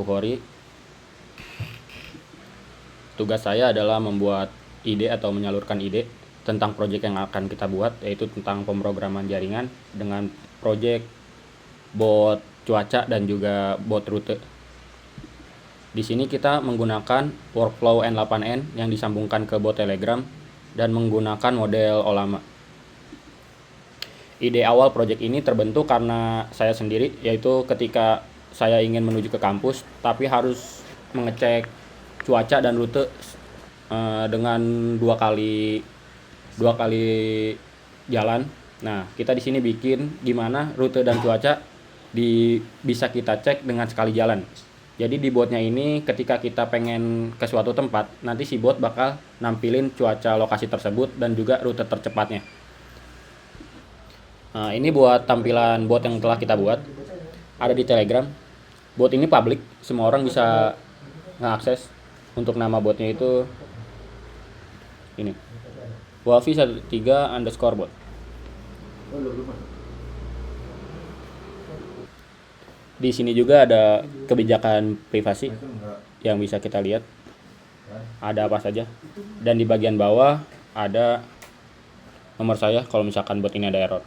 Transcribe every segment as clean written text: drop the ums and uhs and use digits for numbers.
Tuhori. Tugas saya adalah membuat ide atau menyalurkan ide tentang proyek yang akan kita buat, yaitu tentang pemrograman jaringan dengan proyek bot cuaca dan juga bot rute. Di sini kita menggunakan workflow N8N yang disambungkan ke bot Telegram dan menggunakan model Ollama. Ide awal proyek ini terbentuk karena saya sendiri, yaitu ketika saya ingin menuju ke kampus tapi harus mengecek cuaca dan rute dengan dua kali jalan. Nah, kita di sini bikin gimana rute dan cuaca bisa kita cek dengan sekali jalan. Jadi di botnya ini ketika kita pengen ke suatu tempat, nanti si bot bakal nampilin cuaca lokasi tersebut dan juga rute tercepatnya. Nah, ini buat tampilan bot yang telah kita buat. Ada di Telegram. Bot ini public, semua orang bisa mengakses. Untuk nama botnya itu ini. Wafi13_bot. Di sini juga ada kebijakan privasi yang bisa kita lihat. Ada apa saja. Dan di bagian bawah ada nomor saya kalau misalkan bot ini ada error.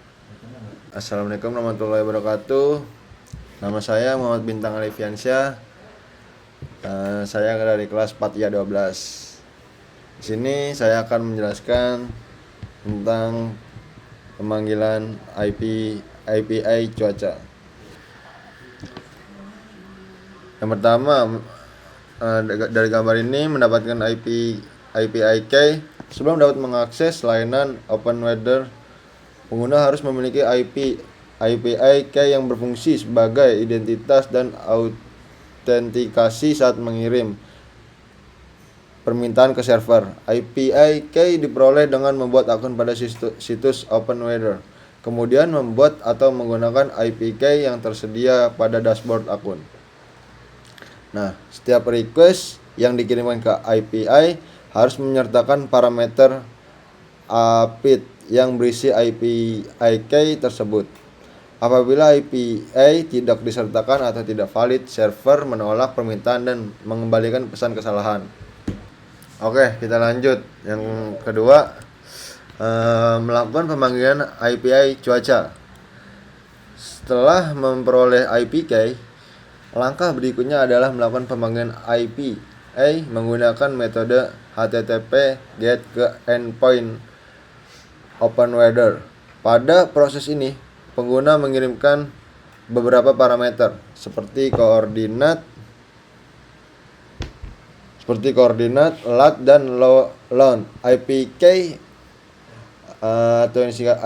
Assalamualaikum warahmatullahi wabarakatuh. Nama saya Muhammad Bintang Alifiansyah. Saya dari kelas 4IA 12. Di sini saya akan menjelaskan tentang pemanggilan API cuaca. Yang pertama, dari gambar ini mendapatkan API key. Sebelum dapat mengakses layanan OpenWeather, pengguna harus memiliki API key yang berfungsi sebagai identitas dan autentikasi saat mengirim permintaan ke server. API key diperoleh dengan membuat akun pada situs OpenWeather, kemudian membuat atau menggunakan API key yang tersedia pada dashboard akun. Nah, setiap request yang dikirimkan ke API harus menyertakan parameter API yang berisi API key tersebut. Apabila API tidak disertakan atau tidak valid, server menolak permintaan dan mengembalikan pesan kesalahan. Oke, kita lanjut. Yang kedua, melakukan pemanggilan API cuaca. Setelah memperoleh API key, langkah berikutnya adalah melakukan pemanggilan API menggunakan metode HTTP GET ke endpoint OpenWeather. Pada proses ini, pengguna mengirimkan beberapa parameter seperti koordinat, lat dan load. API key atau yang disingkat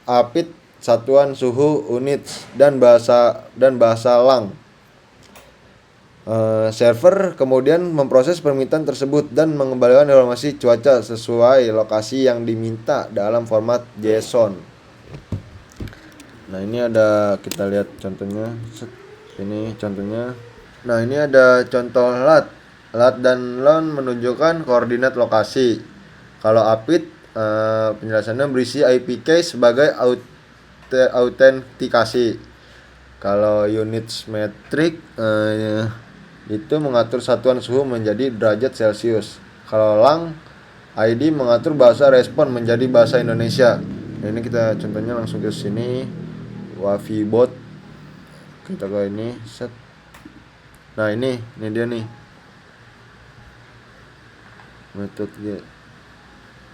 APIT, satuan suhu, units, dan bahasa lang. Server kemudian memproses permintaan tersebut dan mengembalikan informasi cuaca sesuai lokasi yang diminta dalam format JSON. Nah, ini ada, kita lihat contohnya. Ini contohnya. Nah, ini ada contoh lat dan load menunjukkan koordinat lokasi. Kalau APIT, penjelasannya berisi API key sebagai autentikasi. Kalau units metric itu mengatur satuan suhu menjadi derajat Celcius. Kalau lang ID mengatur bahasa respon menjadi bahasa Indonesia. Nah, ini kita contohnya langsung ke sini. Wafi bot. Kita ke ini, set. Nah, ini dia nih. Metode.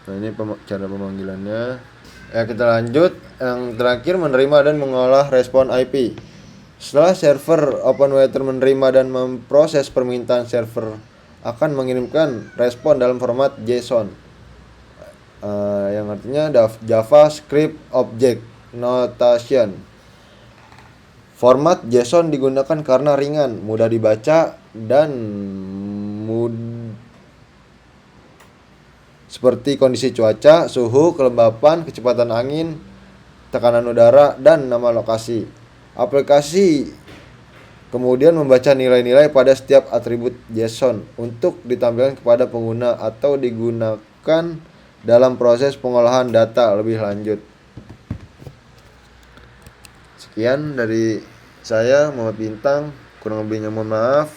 Nah, ini cara pemanggilannya. Ya, kita lanjut. Yang terakhir, menerima dan mengolah respon IP. Setelah server OpenWeather menerima dan memproses permintaan, server akan mengirimkan respon dalam format JSON, yang artinya JavaScript Object Notation. Format JSON digunakan karena ringan, mudah dibaca, dan seperti kondisi cuaca, suhu, kelembapan, kecepatan angin, tekanan udara, dan nama lokasi. Aplikasi kemudian membaca nilai-nilai pada setiap atribut JSON untuk ditampilkan kepada pengguna atau digunakan dalam proses pengolahan data lebih lanjut. Sekian dari saya, Muhammad Bintang. Kurang lebihnya mohon maaf.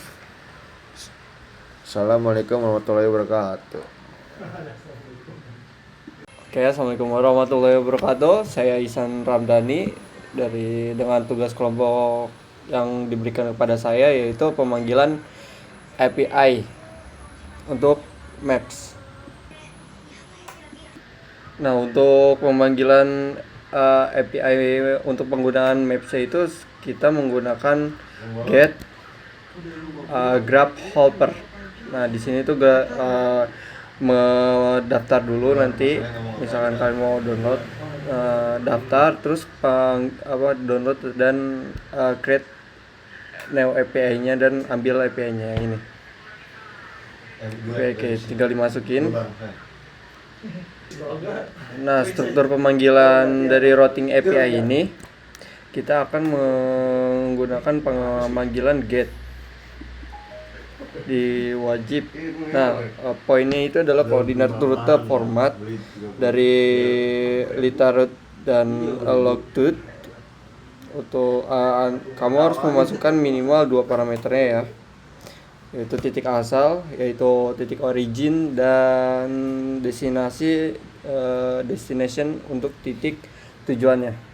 Assalamualaikum warahmatullahi wabarakatuh. Oke, assalamualaikum warahmatullahi wabarakatuh. Saya Ihsan Ramdhani dengan tugas kelompok yang diberikan kepada saya yaitu pemanggilan API untuk Maps. Nah, untuk pemanggilan API untuk penggunaan Maps itu kita menggunakan get grab helper. Nah, di sini tuh mendaftar dulu nanti misalkan kalian mau download, daftar terus download dan create new API-nya dan ambil API-nya ini. Oke, tinggal dimasukin. Nah, struktur pemanggilan dari routing API ini kita akan menggunakan pemanggilan get di wajib. Nah, poinnya itu adalah koordinat rute format dari literate dan longitude. Untuk kamu harus memasukkan minimal 2 parameternya ya, yaitu titik asal, yaitu titik origin, dan destination untuk titik tujuannya.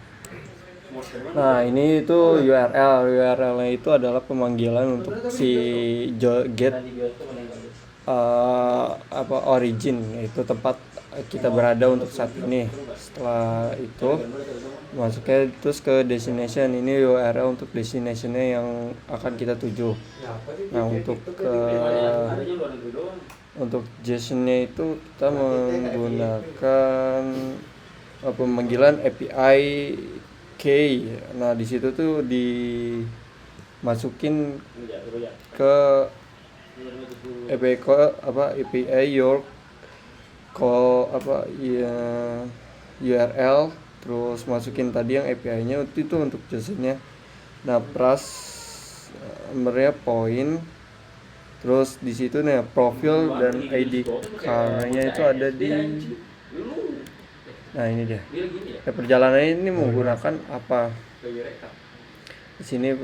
Nah, ini itu URL-nya itu adalah pemanggilan untuk si get origin, yaitu tempat kita berada untuk saat ini. Setelah itu masuknya terus ke destination, ini URL untuk destination-nya yang akan kita tuju. Nah, untuk JSON-nya itu kita menggunakan pemanggilan API key. Nah, di situ tuh dimasukin ke API your URL, terus masukin tadi yang API-nya itu untuk JSON-nya. Nah, point, terus di situ nih profil dan ID card-nya itu ada di. Nah, ini dia. Perjalanan ini menggunakan apa? Di sini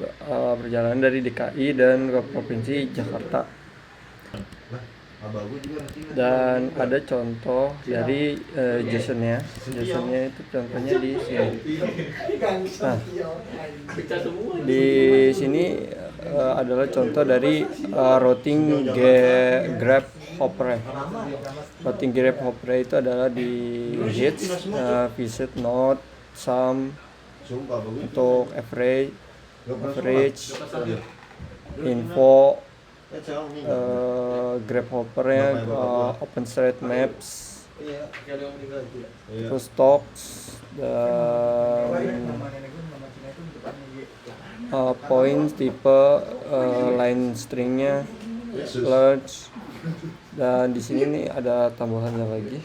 perjalanan dari DKI dan ke Provinsi Jakarta. Dan ada contoh dari JSON-nya. JSON-nya itu contohnya di sini. Nah, di sini adalah contoh dari routing grab hopper. Routing grab hopper itu adalah di hits, visit, node, sum, untuk average, info, grab hoppernya OpenStreetMaps, terus stocks, dan points, tipe, line stringnya large, dan di sini nih ada tambahannya lagi.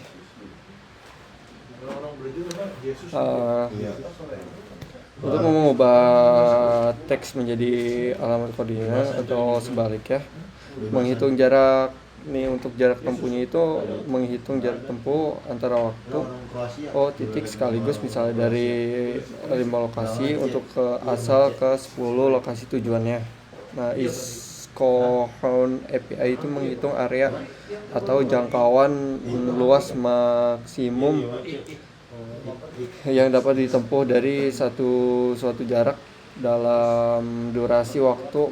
Untuk mengubah teks menjadi alamat koordinat atau sebaliknya, menghitung jarak nih, untuk jarak tempuhnya itu menghitung jarak tempuh antara waktu titik sekaligus, misalnya dari 5 lokasi untuk ke asal ke 10 lokasi tujuannya. Nah, Iscohound API itu menghitung area atau jangkauan luas maksimum yang dapat ditempuh dari suatu jarak dalam durasi waktu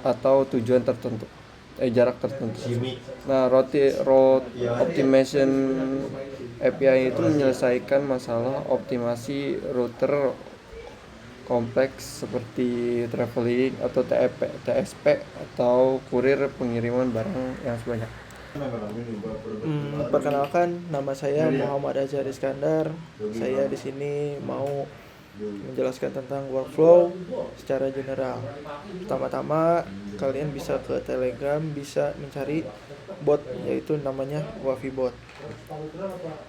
atau tujuan tertentu, jarak tertentu. Nah, route optimization API itu menyelesaikan masalah optimasi router kompleks seperti traveling atau TSP atau kurir pengiriman barang yang sebanyak. Perkenalkan, nama saya Muhammad Azhar Iskandar. Saya di sini mau menjelaskan tentang workflow secara general. Pertama-tama, kalian bisa ke Telegram, bisa mencari bot, yaitu namanya Wafi Bot.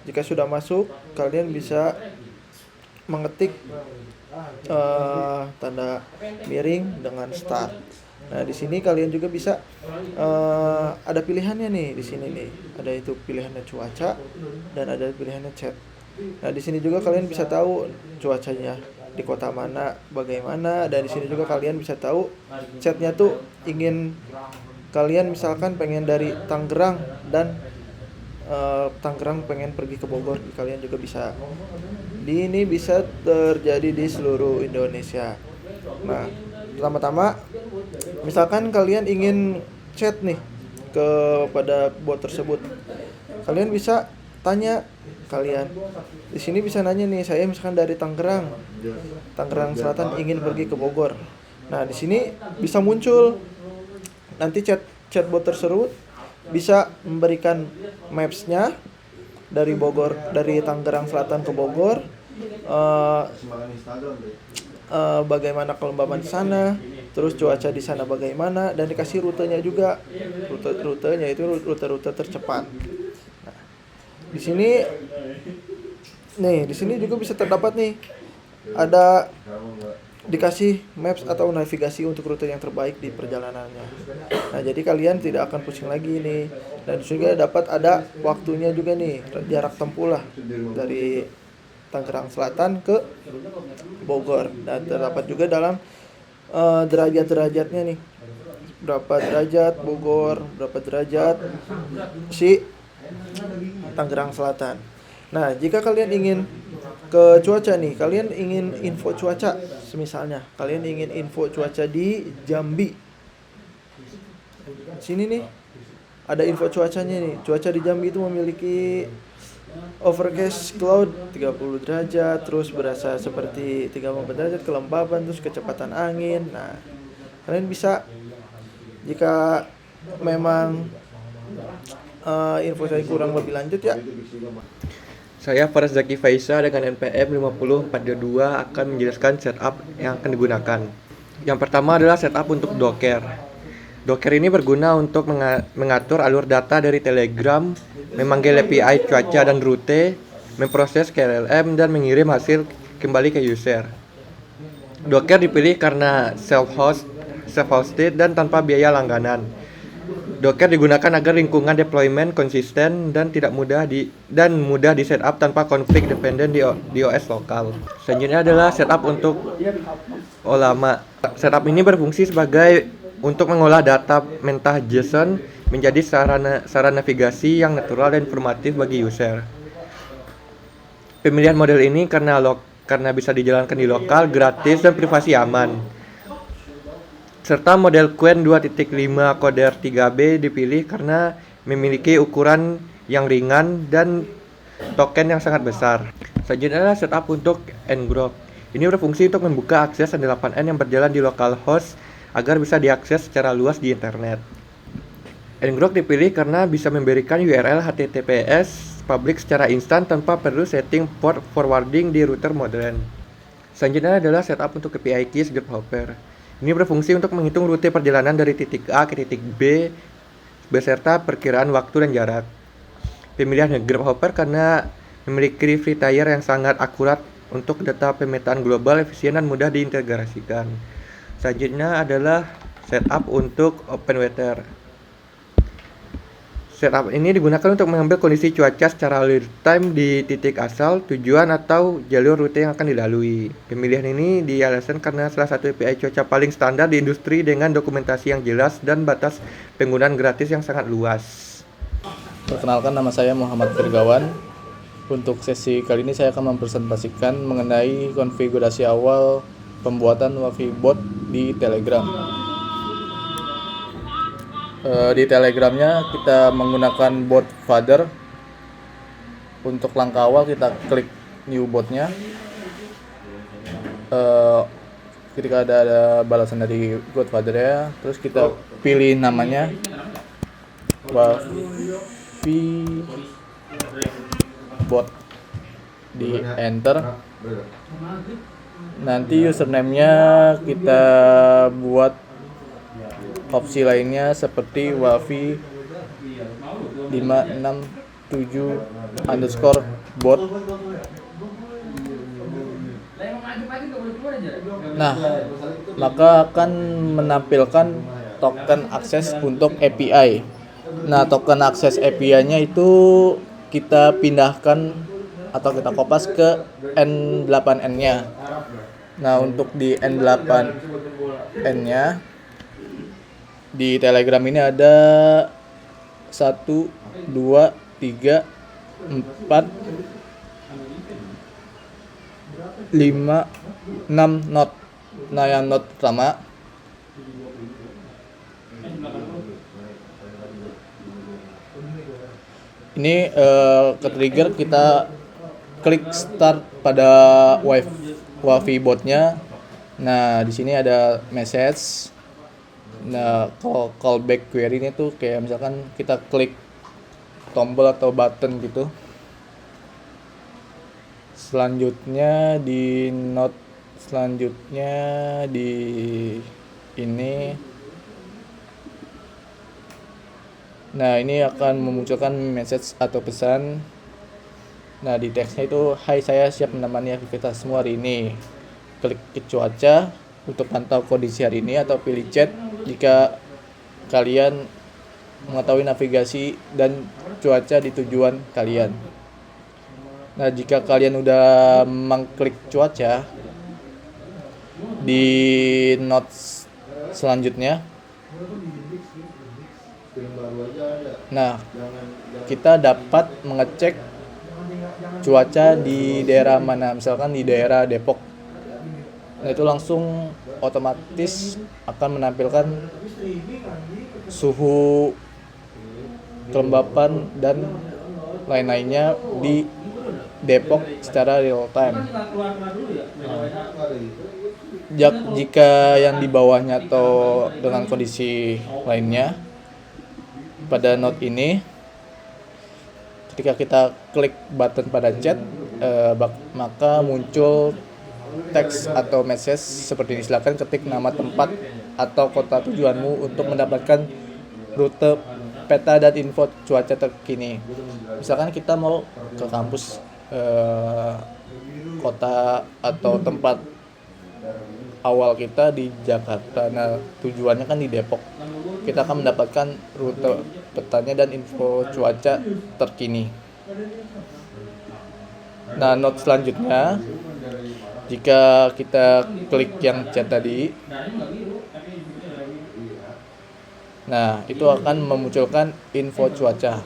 Jika sudah masuk, kalian bisa mengetik tanda miring dengan start. Nah, di sini kalian juga bisa ada pilihannya nih, di sini nih. Ada itu pilihannya cuaca dan ada pilihannya chat. Nah, di sini juga kalian bisa tahu cuacanya di kota mana, bagaimana. Dan di sini juga kalian bisa tahu chatnya tuh ingin kalian misalkan pengen dari Tangerang dan Tangerang pengen pergi ke Bogor, kalian juga bisa. Ini bisa terjadi di seluruh Indonesia. Nah, pertama-tama misalkan kalian ingin chat nih kepada bot tersebut, kalian bisa tanya, kalian di sini bisa nanya nih, saya misalkan dari Tangerang Selatan ingin pergi ke Bogor. Nah, di sini bisa muncul nanti chatbot tersebut bisa memberikan maps-nya dari Bogor, dari Tangerang Selatan ke Bogor, bagaimana kelembaban di sana, terus cuaca di sana bagaimana, dan dikasih rutenya juga. Rutenya itu rute-rute tercepat. Nah, di sini juga bisa terdapat nih, ada dikasih maps atau navigasi untuk rute yang terbaik di perjalanannya. Nah, jadi kalian tidak akan pusing lagi nih. Dan juga dapat ada waktunya juga nih, jarak tempuh lah dari Tangerang Selatan ke Bogor. Dan terdapat juga dalam derajat-derajatnya nih, berapa derajat Bogor, berapa derajat si Tangerang Selatan. Nah, jika kalian ingin ke cuaca nih, kalian ingin info cuaca, misalnya kalian ingin info cuaca di Jambi, sini nih ada info cuacanya nih. Cuaca di Jambi itu memiliki overcast cloud 30 derajat, terus berasa seperti 34 derajat kelembaban, terus kecepatan angin. Nah, kalian bisa, jika memang info saya kurang lebih lanjut ya. Saya Faraz Zaki Faisa dengan NPM 50422 akan menjelaskan setup yang akan digunakan. Yang pertama adalah setup untuk Docker. Docker ini berguna untuk mengatur alur data dari Telegram, memanggil API cuaca dan rute, memproses KLLM, dan mengirim hasil kembali ke user. Docker dipilih karena self-hosted dan tanpa biaya langganan. Docker digunakan agar lingkungan deployment konsisten dan mudah di setup tanpa konflik dependen di OS lokal. Selanjutnya adalah setup untuk Olama. Setup ini berfungsi untuk mengolah data mentah JSON menjadi sarana navigasi yang natural dan informatif bagi user. Pemilihan model ini karena bisa dijalankan di lokal, gratis, dan privasi aman. Serta model Qwen 2.5 Coder 3B dipilih karena memiliki ukuran yang ringan dan token yang sangat besar. Selanjutnya adalah setup untuk ngrok. Ini berfungsi untuk membuka akses N8N yang berjalan di localhost agar bisa diakses secara luas di internet. Ngrok dipilih karena bisa memberikan URL HTTPS publik secara instan tanpa perlu setting port forwarding di router modern. Selanjutnya adalah setup untuk API keys Grubhopper. Ini berfungsi untuk menghitung rute perjalanan dari titik A ke titik B beserta perkiraan waktu dan jarak. Pemilihan Grubhopper karena memiliki free tier yang sangat akurat untuk data pemetaan global, efisien, dan mudah diintegrasikan. Selanjutnya adalah setup untuk OpenWeather. Setup ini digunakan untuk mengambil kondisi cuaca secara real time di titik asal, tujuan, atau jalur rute yang akan dilalui. Pemilihan ini dialasan karena salah satu API cuaca paling standar di industri dengan dokumentasi yang jelas dan batas penggunaan gratis yang sangat luas. Perkenalkan, nama saya Muhammad Firgawan. Untuk sesi kali ini saya akan mempresentasikan mengenai konfigurasi awal pembuatan Wafi bot di Telegram. Di Telegramnya kita menggunakan bot Father. Untuk langkah awal kita klik new botnya. Ketika ada balasan dari Godfather ya, terus kita pilih namanya Wafi bot, di enter. Nanti username-nya kita buat opsi lainnya seperti Wafi 567_bot. Nah, maka akan menampilkan token akses untuk API. Nah, token akses API-nya itu kita pindahkan atau kita kopas ke N8N-nya. Nah, untuk di N8N-nya di Telegram ini ada 1, 2, 3, 4, 5, 6 not. Nah, yang not pertama ini ke trigger kita klik start pada wifi botnya. Nah, di sini ada message. Nah, callback query ini tuh kayak misalkan kita klik tombol atau button gitu. Selanjutnya di note selanjutnya di ini. Nah, ini akan memunculkan message atau pesan. Nah, di teksnya itu, "Hai, saya siap menemani aktivitasmu hari ini. Klik ke cuaca untuk pantau kondisi hari ini," atau pilih chat jika kalian mengetahui navigasi dan cuaca di tujuan kalian. Nah, jika kalian udah mengklik cuaca di notes selanjutnya, nah, kita dapat mengecek cuaca di daerah mana, misalkan di daerah Depok. Nah, itu langsung otomatis akan menampilkan suhu, kelembapan, dan lain-lainnya di Depok secara real time. Jika yang di bawahnya atau dengan kondisi lainnya, pada note ini ketika kita klik button pada chat, maka muncul teks atau message seperti ini: "Silakan ketik nama tempat atau kota tujuanmu untuk mendapatkan rute, peta, dan info cuaca terkini." Misalkan kita mau ke kampus, kota atau tempat awal kita di Jakarta. Nah, tujuannya kan di Depok. Kita akan mendapatkan rute, petanya, dan info cuaca terkini. Nah, note selanjutnya, jika kita klik yang chat tadi, nah, itu akan memunculkan info cuaca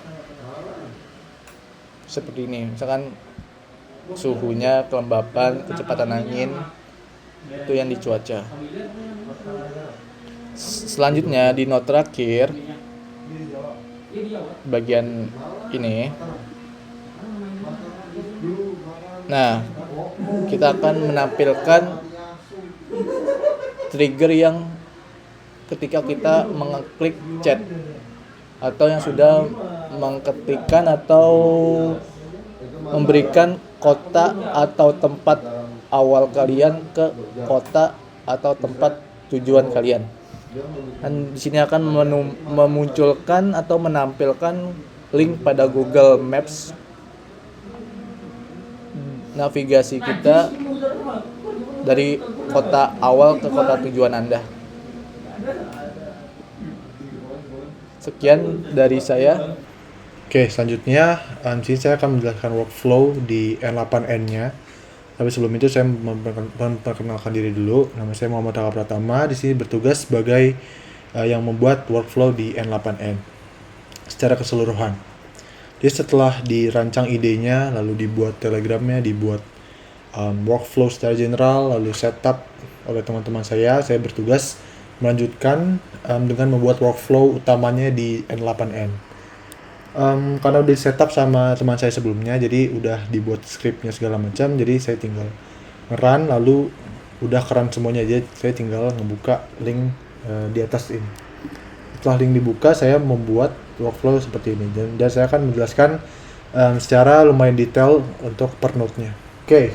seperti ini. Misalkan suhunya, kelembapan, kecepatan angin, itu yang di cuaca. Selanjutnya di note terakhir, bagian ini, nah, kita akan menampilkan trigger yang ketika kita mengklik chat atau yang sudah mengetikkan atau memberikan kota atau tempat awal kalian ke kota atau tempat tujuan kalian. Dan di sini akan memunculkan atau menampilkan link pada Google Maps navigasi kita dari kota awal ke kota tujuan Anda. Sekian dari saya. Oke, selanjutnya sini saya akan menjelaskan workflow di N8N-nya. Tapi sebelum itu saya memperkenalkan diri dulu. Nama saya Muhammad Taka Pratama. Di sini bertugas sebagai yang membuat workflow di N8N secara keseluruhan. Jadi setelah dirancang idenya, lalu dibuat telegramnya, dibuat workflow secara general, lalu setup oleh teman-teman saya bertugas melanjutkan dengan membuat workflow utamanya di N8N. Karena udah setup sama teman saya sebelumnya, jadi udah dibuat scriptnya segala macam, jadi saya tinggal nge-run, lalu udah keren semuanya aja, saya tinggal ngebuka link di atas ini. Setelah link dibuka, saya membuat workflow seperti ini, dan saya akan menjelaskan secara lumayan detail untuk per node-nya. Oke,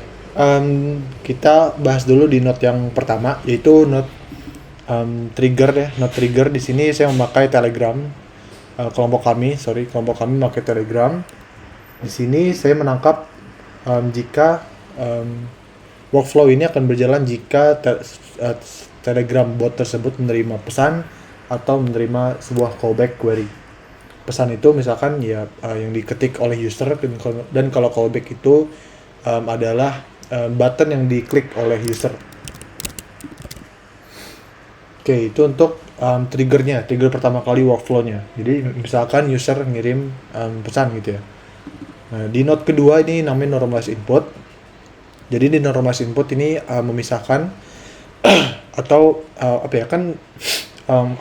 kita bahas dulu di node yang pertama, yaitu node trigger ya. Node trigger di sini saya memakai Telegram. Kelompok kami memakai Telegram. Di sini saya menangkap jika workflow ini akan berjalan jika Telegram bot tersebut menerima pesan atau menerima sebuah callback query. Pesan itu misalkan ya yang diketik oleh user, dan kalau callback itu adalah button yang diklik oleh user. Oke, itu untuk triggernya, trigger pertama kali workflow-nya. Jadi misalkan user ngirim pesan gitu ya. Nah, di note kedua ini namanya normalize input. Jadi di normalize input ini memisahkan atau apa ya kan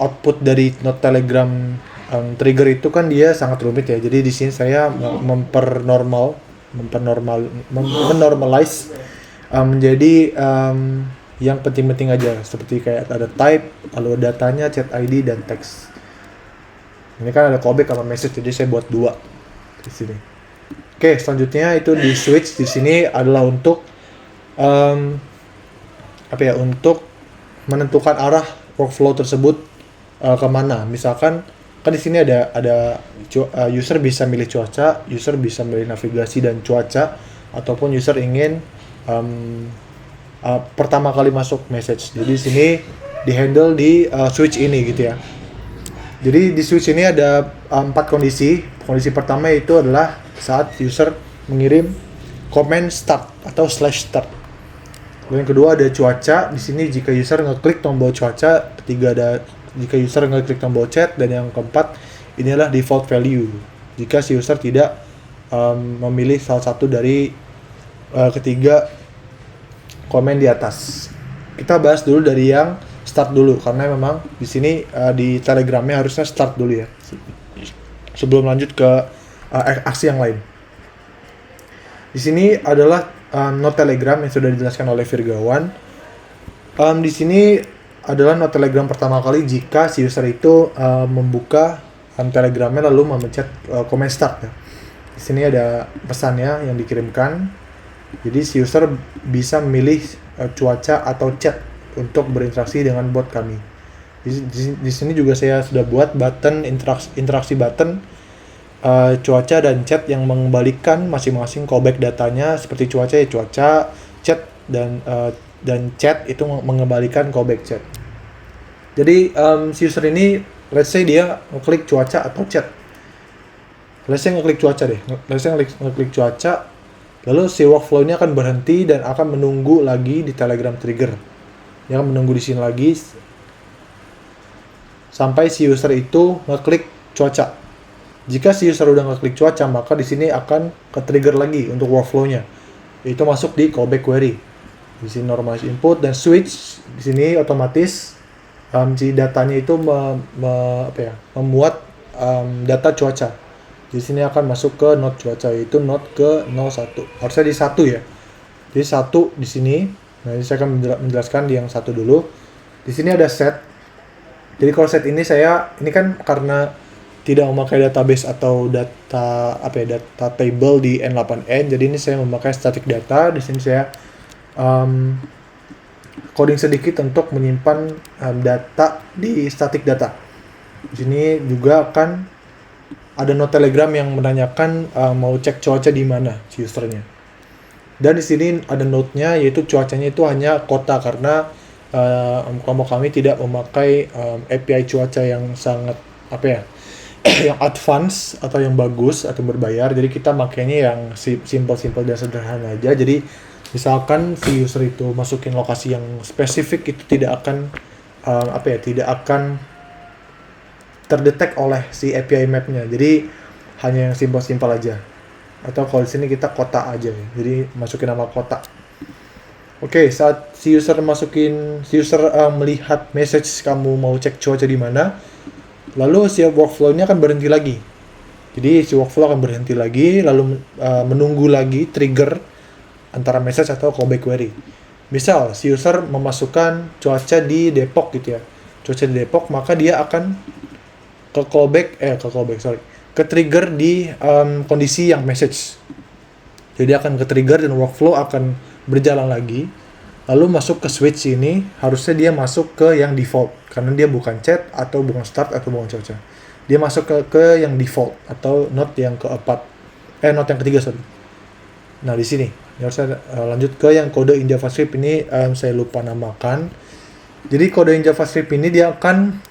output dari note Telegram trigger itu kan dia sangat rumit ya. Jadi di sini saya menormalize menjadi yang penting-penting aja, seperti kayak ada type, lalu datanya, chat ID dan teks. Ini kan ada callback sama message, jadi saya buat 2 di sini. Oke, selanjutnya itu di switch di sini adalah untuk untuk menentukan arah workflow tersebut kemana. Misalkan kan di sini ada user bisa milih cuaca, user bisa milih navigasi dan cuaca, ataupun user ingin pertama kali masuk message. Jadi di sini di handle di switch ini gitu ya. Jadi di switch ini ada 4 kondisi. Kondisi pertama itu adalah saat user mengirim comment start atau /start. Lalu yang kedua ada cuaca. Di sini jika user ngeklik tombol cuaca. Ketiga ada jika user ngeklik tombol chat. Dan yang keempat inilah default value. Jika si user tidak memilih salah satu dari ketiga komen di atas. Kita bahas dulu dari yang start dulu karena memang di sini di Telegramnya harusnya start dulu ya. Sebelum lanjut ke aksi yang lain. Di sini adalah note Telegram yang sudah dijelaskan oleh Virgawan. Di sini adalah note Telegram pertama kali jika si user itu membuka Telegramnya lalu memencet comment start ya. Di sini ada pesannya yang dikirimkan. Jadi si user bisa memilih cuaca atau chat untuk berinteraksi dengan bot kami. Di sini juga saya sudah buat button interaksi button cuaca dan chat yang mengembalikan masing-masing callback datanya, seperti cuaca ya cuaca, chat dan chat itu mengembalikan callback chat. Jadi si user ini let's say dia ngeklik cuaca atau chat. Let's say ngeklik cuaca deh. Let's say ngeklik cuaca. Lalu si workflow ini akan berhenti dan akan menunggu lagi di Telegram trigger. Dia akan menunggu di sini lagi sampai si user itu ngeklik cuaca. Jika si user udah ngeklik cuaca, maka di sini akan ke trigger lagi untuk workflow-nya. Itu masuk di callback query. Di sini normalize input dan switch. Di sini otomatis si datanya itu memuat data cuaca. Di sini akan masuk ke node cuaca, yaitu node ke 01. Harusnya di 1 ya. Jadi 1 di sini. Nah, ini saya akan menjelaskan di yang 1 dulu. Di sini ada set. Jadi kalau set ini kan karena tidak memakai database atau data table di N8N. Jadi ini saya memakai static data. Di sini saya coding sedikit untuk menyimpan data di static data. Di sini juga akan ada note Telegram yang menanyakan mau cek cuaca di mana si usernya. Dan di sini ada note-nya yaitu cuacanya itu hanya kota karena kelompok kami tidak memakai API cuaca yang sangat yang advance atau yang bagus atau berbayar. Jadi kita makainya yang simple dan sederhana aja. Jadi misalkan si user itu masukin lokasi yang spesifik itu tidak akan tidak akan terdetek oleh si API map-nya. Jadi hanya yang simpel aja. Atau kalau di sini kita kota aja ya. Jadi masukin nama kota. Oke, saat si user melihat message kamu mau cek cuaca di mana, lalu si workflow-nya akan berhenti lagi. Jadi si workflow akan berhenti lagi lalu menunggu lagi trigger antara message atau callback query. Misal si user memasukkan cuaca di Depok gitu ya. Cuaca di Depok, maka dia akan ke trigger di kondisi yang message. Jadi akan ke trigger dan workflow akan berjalan lagi. Lalu masuk ke switch ini, harusnya dia masuk ke yang default karena dia bukan chat atau bukan start atau bukan cuaca. Dia masuk ke yang default atau note yang note yang ketiga sorry. Nah di sini harusnya lanjut ke yang kode in JavaScript ini saya lupa namakan. Jadi kode in JavaScript ini dia akan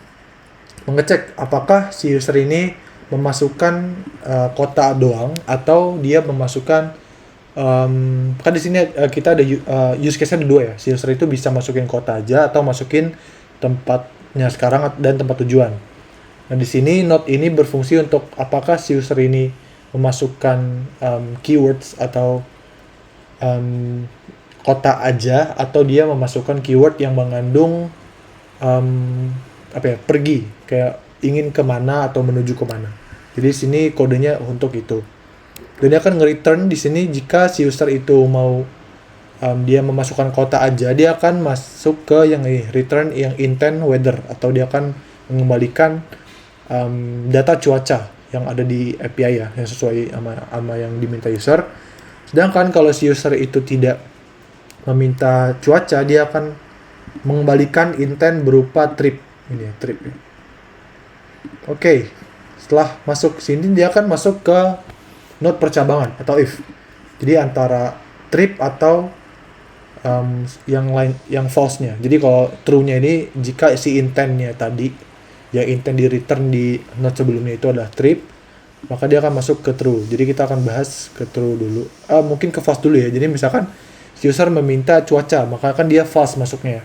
mengecek apakah si user ini memasukkan kota doang atau dia memasukkan kan di sini kita ada use case-nya ada 2 ya. Si user itu bisa masukin kota aja atau masukin tempat node-nya sekarang dan tempat tujuan. Nah, di sini node ini berfungsi untuk apakah si user ini memasukkan keywords atau kota aja, atau dia memasukkan keyword yang mengandung pergi, kayak ingin kemana atau menuju kemana. Jadi di sini kodenya untuk itu. Dan dia akan nge-return di sini jika si user itu mau dia memasukkan kota aja, dia akan masuk ke yang ini, return yang intent weather, atau dia akan mengembalikan data cuaca yang ada di API ya, yang sesuai sama yang diminta user. Sedangkan kalau si user itu tidak meminta cuaca, dia akan mengembalikan intent berupa trip. Ini ya, trip ya. Oke, setelah masuk sini dia akan masuk ke node percabangan atau if. Jadi antara trip atau yang lain, yang false-nya. Jadi kalau true-nya ini jika si intent-nya tadi, yang intent di return di node sebelumnya itu adalah trip, maka dia akan masuk ke true. Jadi kita akan bahas ke true dulu. Mungkin ke false dulu ya. Jadi misalkan si user meminta cuaca, maka kan dia false masuknya.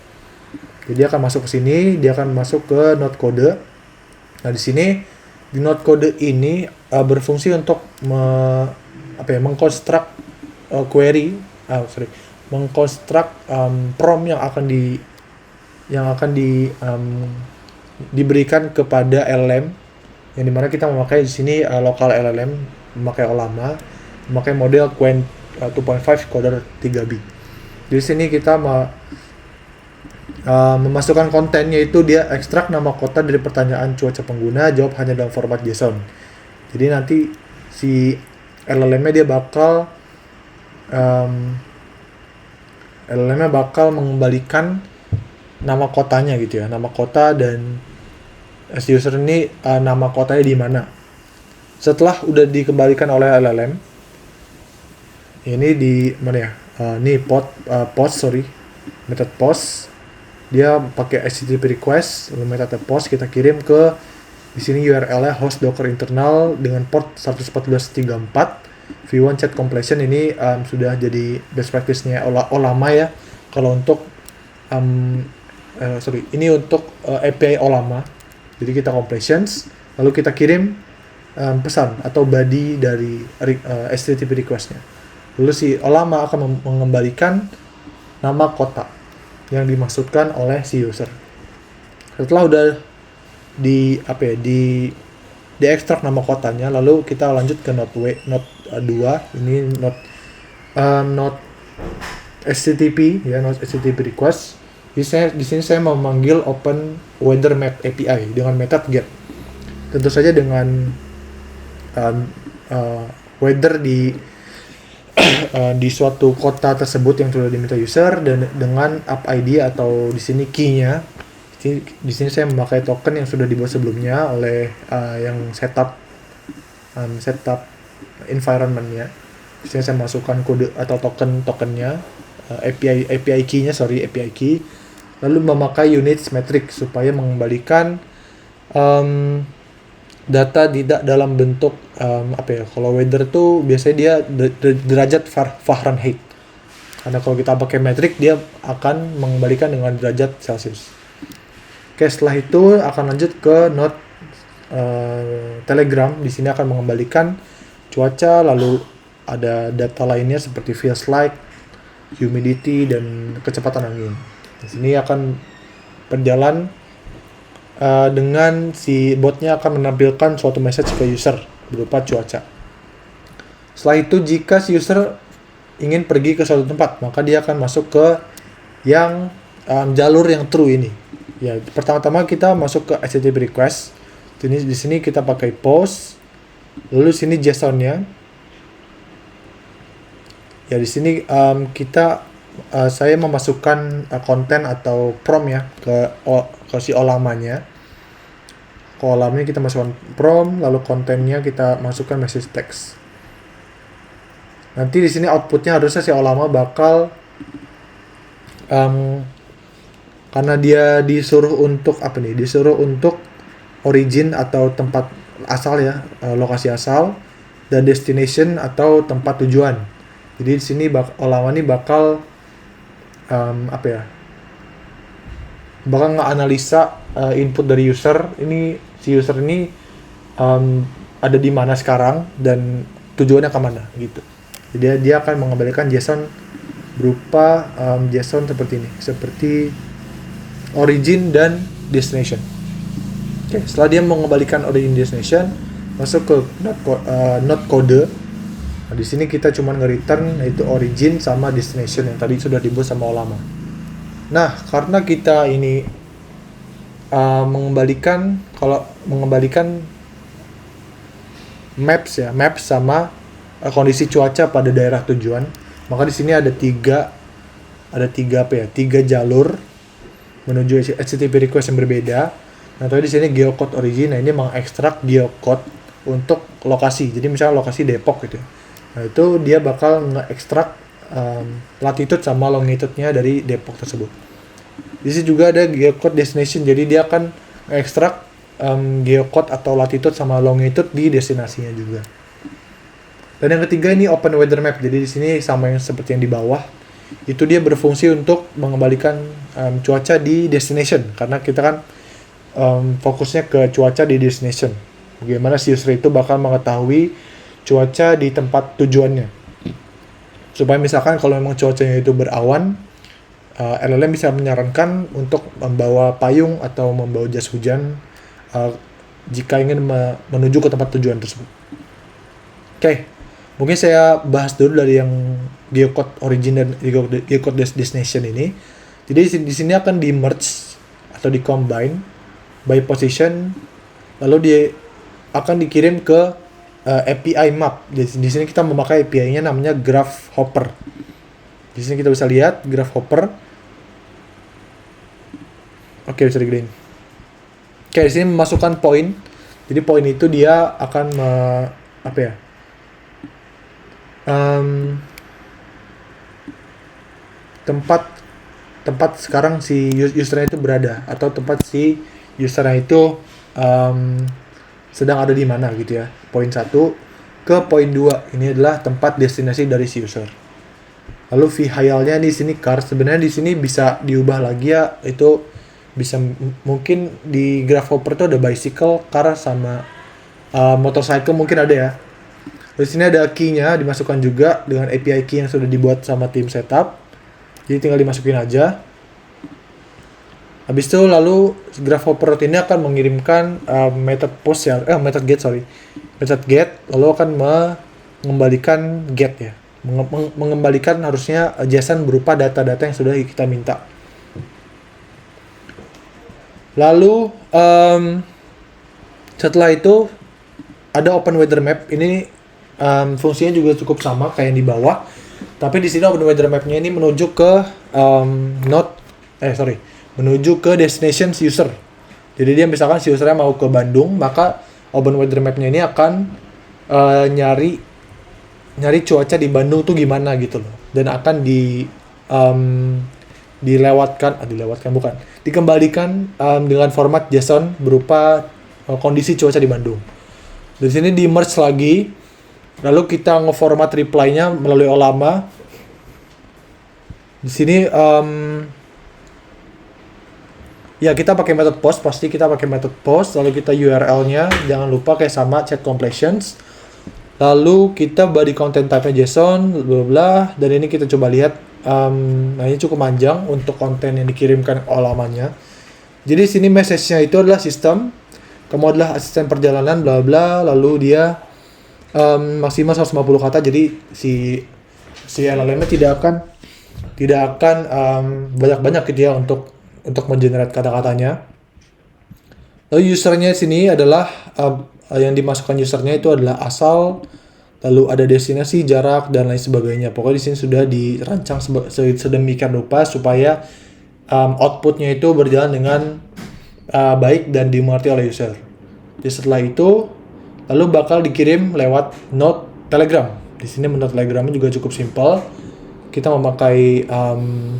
Jadi dia akan masuk ke sini, dia akan masuk ke node kode. Nah, di sini di node kode ini berfungsi untuk mengkonstruk query, mengkonstruk prompt yang akan diberikan kepada LLM, yang dimana kita memakai di sini lokal LLM, memakai Ollama, memakai model Qwen 2.5 coder 3B. Di sini kita memasukkan konten, yaitu dia ekstrak nama kota dari pertanyaan cuaca pengguna, jawab hanya dalam format JSON. Jadi nanti si LLM-nya dia bakal mengembalikan nama kotanya gitu ya, nama kota, dan si user ini nama kotanya di mana. Setelah udah dikembalikan oleh LLM, ini di mana ya? Ini method post. Dia pakai HTTP request, lalu metode post kita kirim ke di sini URL-nya host docker internal dengan port 114.34. V1 chat completion ini sudah jadi best practice-nya Ollama ya. Kalau untuk ini untuk API Ollama. Jadi kita completions, lalu kita kirim pesan atau body dari HTTP request-nya. Lalu si Ollama akan mengembalikan nama kota yang dimaksudkan oleh si user. Setelah udah diekstrak nama kotanya, lalu kita lanjut ke node 2. Ini node HTTP ya, node HTTP request. Di sini saya memanggil open weather map API dengan metode get. Tentu saja dengan weather di suatu kota tersebut yang sudah diminta user, dan dengan app ID atau di sini key-nya. Di sini saya memakai token yang sudah dibuat sebelumnya oleh yang setup environment-nya. Di sini saya masukkan kode atau tokennya, API key-nya, API key. Lalu memakai units metric supaya mengembalikan data tidak dalam bentuk kalau weather tuh biasanya dia derajat Fahrenheit. Karena kalau kita pakai metric dia akan mengembalikan dengan derajat Celsius. Oke, setelah itu akan lanjut ke node Telegram. Di sini akan mengembalikan cuaca, lalu ada data lainnya seperti feels like, humidity, dan kecepatan angin. Di sini akan berjalan dengan si botnya akan menampilkan suatu message ke user berupa cuaca. Setelah itu jika si user ingin pergi ke suatu tempat, maka dia akan masuk ke yang jalur yang true ini. Ya, pertama-tama kita masuk ke HTTP request. Di sini kita pakai post, lalu sini JSON-nya. Ya, di sini saya memasukkan konten atau prompt ya ke si Ollamanya. Ke Ollamanya kita masukkan prompt, lalu kontennya kita masukkan message text. Nanti di sini outputnya harusnya si Ollama bakal karena dia disuruh untuk disuruh untuk origin atau tempat asal ya, lokasi asal, dan destination atau tempat tujuan. Jadi di sini Ollama ini bakal bakal ngeanalisa input dari user. Ini si user ini ada di mana sekarang dan tujuannya kemana gitu. Jadi dia akan mengembalikan JSON berupa JSON seperti ini, seperti origin dan destination. Oke, setelah dia mengembalikan origin destination, masuk ke node kode. Nah, di sini kita cuma nge-return yaitu origin sama destination yang tadi sudah dibuat sama Olama. Nah, karena kita ini mengembalikan maps sama kondisi cuaca pada daerah tujuan, maka di sini ada tiga jalur menuju HTTP request yang berbeda. Nah, tadi di sini geocode origin. Nah, ini mengekstrak geocode untuk lokasi. Jadi misalnya lokasi Depok gitu. Nah, itu dia bakal nge-ekstrak latitude sama longitude-nya dari Depok tersebut. Di sini juga ada geocode destination. Jadi dia akan ekstrak geocode atau latitude sama longitude di destinasinya juga. Dan yang ketiga ini open weather map. Jadi di sini sama yang seperti yang di bawah. Itu dia berfungsi untuk mengembalikan cuaca di destination, karena kita kan fokusnya ke cuaca di destination. Bagaimana si user itu bakal mengetahui cuaca di tempat tujuannya. Supaya misalkan kalau memang cuacanya itu berawan, LLM bisa menyarankan untuk membawa payung atau membawa jas hujan jika ingin menuju ke tempat tujuan tersebut. Oke, mungkin saya bahas dulu dari yang geocode origin dan geocode destination ini. Jadi di sini akan di merge atau di combine by position, lalu dia akan dikirim ke API map. Di sini kita memakai API-nya namanya Grasshopper. Di sini kita bisa lihat Grasshopper. Oke, bisa digedein. Oke, di sini memasukkan poin. Jadi poin itu dia akan tempat sekarang si usernya itu berada, atau tempat si usernya itu sedang ada di mana gitu ya. Poin 1 ke poin 2 ini adalah tempat destinasi dari si user. Lalu vihayalnya di sini car. Sebenarnya di sini bisa diubah lagi ya, itu bisa mungkin di Grasshopper itu ada bicycle, car sama motorcycle mungkin ada ya. Di sini ada key-nya dimasukkan juga dengan API key yang sudah dibuat sama tim setup. Jadi tinggal dimasukin aja. Habis itu lalu Grasshopper ini akan mengirimkan method get, lalu akan mengembalikan get ya. Mengembalikan harusnya JSON berupa data-data yang sudah kita minta. Lalu setelah itu ada open weather map. Ini fungsinya juga cukup sama kayak yang di bawah, tapi di sini open weather map-nya ini menuju ke menuju ke destination si user. Jadi dia misalkan si usernya mau ke Bandung, maka open weather map-nya ini akan nyari cuaca di Bandung tuh gimana gitu loh, dan akan dikembalikan dengan format JSON berupa kondisi cuaca di Bandung. Di sini di merge lagi. Lalu kita ngeformat reply-nya melalui Olama. Di sini ya kita pakai metode post, pasti kita pakai metode post. Lalu kita URL-nya jangan lupa kayak sama chat completions. Lalu kita body content type-nya JSON, bla bla. Dan ini kita coba lihat. Nah ini cukup panjang untuk konten yang dikirimkan Olamanya. Jadi sini message-nya itu adalah sistem, kamu adalah asisten perjalanan, bla bla. Lalu dia maksimal 150 kata, jadi si LLM-nya tidak akan banyak-banyak gitu ya untuk mengenerate kata-katanya. Lalu usernya sini adalah yang dimasukkan usernya itu adalah asal, lalu ada destinasi, jarak, dan lain sebagainya. Pokoknya di sini sudah dirancang sedemikian rupa supaya outputnya itu berjalan dengan baik dan dimengerti oleh user. Jadi setelah itu lalu bakal dikirim lewat node Telegram. Di sini node Telegramnya juga cukup simpel. Kita memakai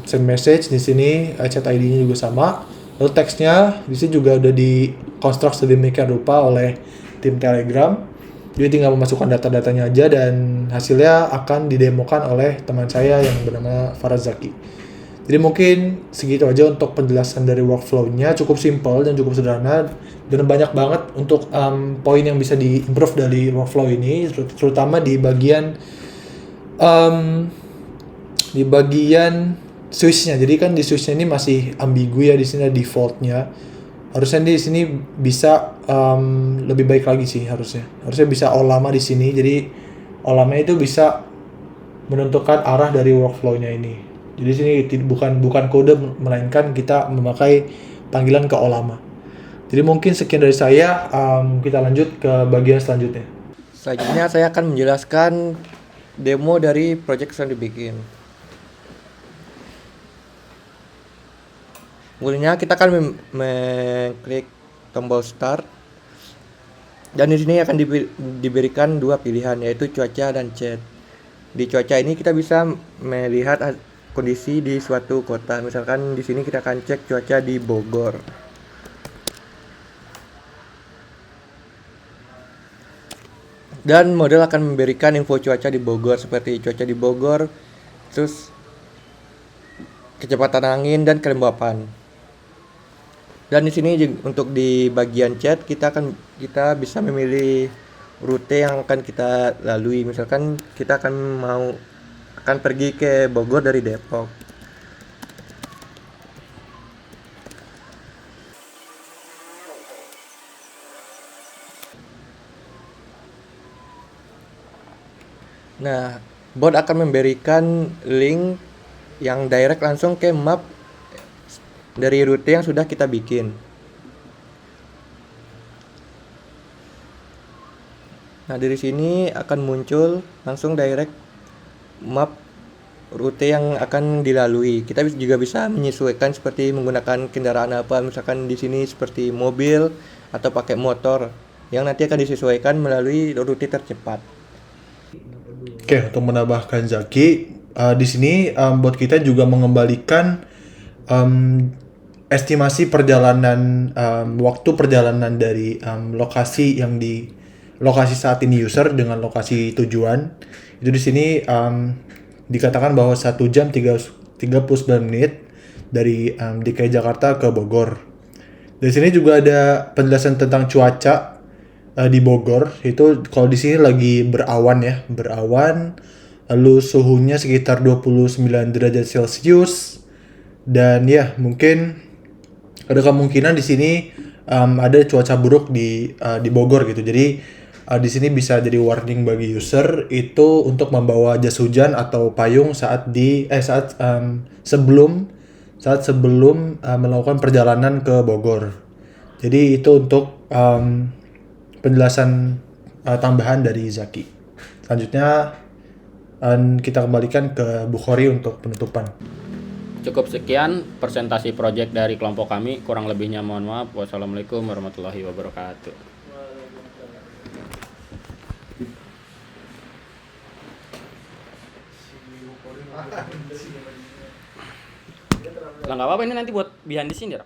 send message. Di sini chat ID-nya juga sama. Lalu teksnya di sini juga udah dikonstruk sedemikian rupa oleh tim Telegram. Jadi tinggal memasukkan data-datanya aja dan hasilnya akan didemokan oleh teman saya yang bernama Faraz Zaki. Jadi mungkin segitu aja untuk penjelasan dari workflow-nya, cukup simple dan cukup sederhana dan banyak banget untuk poin yang bisa di-improve dari workflow ini, terutama di bagian switch-nya. Jadi kan di switch-nya ini masih ambigu ya, di sini ada default-nya. Harusnya di sini bisa lebih baik lagi sih harusnya. Harusnya bisa olama di sini. Jadi olama itu bisa menentukan arah dari workflow-nya ini. Jadi sini bukan kode, melainkan kita memakai panggilan ke olama. Jadi mungkin sekian dari saya, kita lanjut ke bagian selanjutnya. Selanjutnya saya akan menjelaskan demo dari project yang dibikin. Mulanya kita akan mengklik tombol start. Dan di sini akan diberikan dua pilihan, yaitu cuaca dan chat. Di cuaca ini kita bisa melihat kondisi di suatu kota. Misalkan di sini kita akan cek cuaca di Bogor. Dan model akan memberikan info cuaca di Bogor seperti cuaca di Bogor, terus kecepatan angin dan kelembapan. Dan di sini untuk di bagian chat kita bisa memilih rute yang akan kita lalui. Misalkan kita akan pergi ke Bogor dari Depok. Nah, bot akan memberikan link yang direct langsung ke map dari rute yang sudah kita bikin. Nah, dari sini akan muncul langsung direct map rute yang akan dilalui. Kita juga bisa menyesuaikan seperti menggunakan kendaraan apa, misalkan di sini seperti mobil atau pakai motor yang nanti akan disesuaikan melalui rute tercepat. Oke, untuk menambahkan Zaki, di sini bot kita juga mengembalikan estimasi perjalanan, waktu perjalanan dari lokasi saat ini user dengan lokasi tujuan. Itu di sini dikatakan bahwa 1 jam 39 menit dari DKI Jakarta ke Bogor. Di sini juga ada penjelasan tentang cuaca di Bogor. Itu kalau di sini lagi berawan ya, lalu suhunya sekitar 29 derajat Celcius. Dan ya, mungkin ada kemungkinan di sini ada cuaca buruk di Bogor gitu. Jadi di sini bisa jadi warning bagi user itu untuk membawa jas hujan atau payung sebelum melakukan perjalanan ke Bogor. Jadi itu untuk penjelasan tambahan dari Zaki. Selanjutnya kita kembalikan ke Bukhari untuk penutupan. Cukup sekian presentasi proyek dari kelompok kami. Kurang lebihnya mohon maaf. Wassalamualaikum warahmatullahi wabarakatuh. Lah nggak apa-apa, ini nanti buat behind the scene ya.